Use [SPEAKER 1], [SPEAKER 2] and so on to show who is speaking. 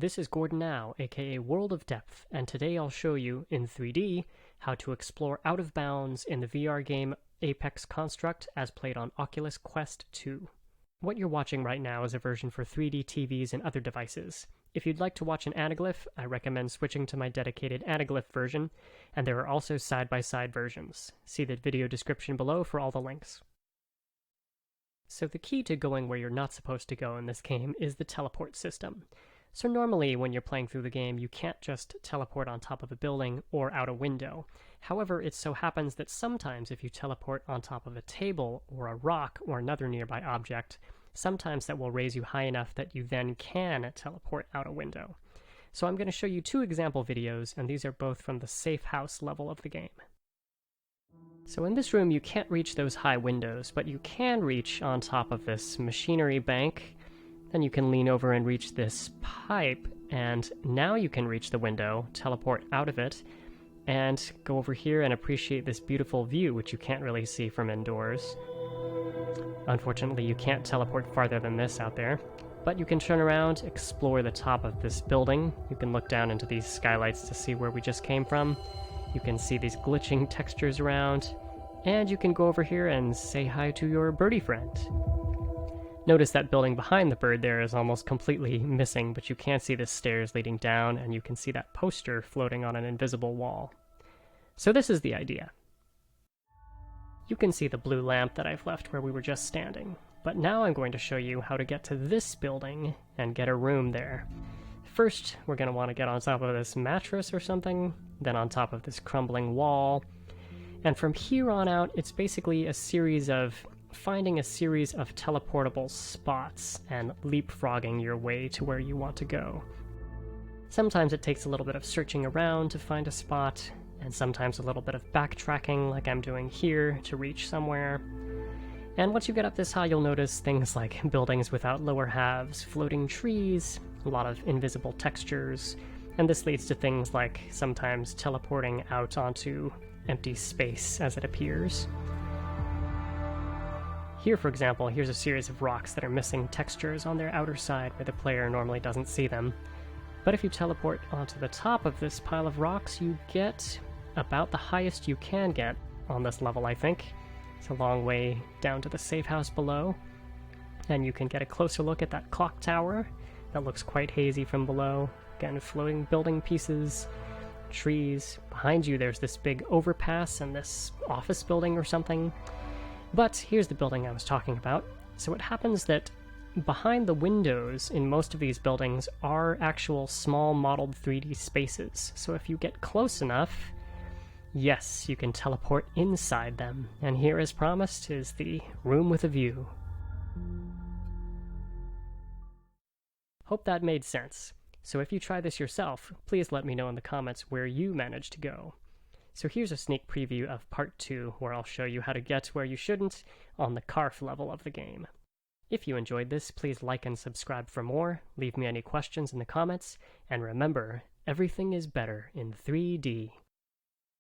[SPEAKER 1] This is Gordon Now, aka World of Depth, and today I'll show you, in 3D, how to explore out of bounds in the VR game Apex Construct as played on Oculus Quest 2. What you're watching right now is a version for 3D TVs and other devices. If you'd like to watch an Anaglyph, I recommend switching to my dedicated Anaglyph version, and there are also side-by-side versions. See the video description below for all the links. So the key to going where you're not supposed to go in this game is the teleport system. So normally when you're playing through the game, you can't just teleport on top of a building or out a window. However, it so happens that sometimes if you teleport on top of a table or a rock or another nearby object, sometimes that will raise you high enough that you then can teleport out a window. So I'm going to show you two example videos, and these are both from the safe house level of the game. So in this room you can't reach those high windows, but you can reach on top of this machinery bank. Then you can lean over and reach this pipe, and now you can reach the window, teleport out of it, and go over here and appreciate this beautiful view, which you can't really see from indoors. Unfortunately, you can't teleport farther than this out there, but you can turn around, explore the top of this building. You can look down into these skylights to see where we just came from. You can see these glitching textures around, and you can go over here and say hi to your birdie friend. Notice that building behind the bird there is almost completely missing, but you can see the stairs leading down, and you can see that poster floating on an invisible wall. So this is the idea. You can see the blue lamp that I've left where we were just standing, but now I'm going to show you how to get to this building and get a room there. First, we're going to want to get on top of this mattress or something, then on top of this crumbling wall, and from here on out, it's basically finding a series of teleportable spots and leapfrogging your way to where you want to go. Sometimes it takes a little bit of searching around to find a spot, and sometimes a little bit of backtracking like I'm doing here to reach somewhere. And once you get up this high, you'll notice things like buildings without lower halves, floating trees, a lot of invisible textures, and this leads to things like sometimes teleporting out onto empty space as it appears. Here, for example, here's a series of rocks that are missing textures on their outer side where the player normally doesn't see them. But if you teleport onto the top of this pile of rocks, you get about the highest you can get on this level, I think. It's a long way down to the safe house below. And you can get a closer look at that clock tower that looks quite hazy from below. Again, floating building pieces, trees. Behind you there's this big overpass and this office building or something. But here's the building I was talking about. So it happens that behind the windows in most of these buildings are actual small modeled 3D spaces. So if you get close enough, yes, you can teleport inside them. And here, as promised, is the room with a view. Hope that made sense. So if you try this yourself, please let me know in the comments where you managed to go. So here's a sneak preview of part 2, where I'll show you how to get where you shouldn't on the carf level of the game. If you enjoyed this, please like and subscribe for more, leave me any questions in the comments, and remember, everything is better in 3D.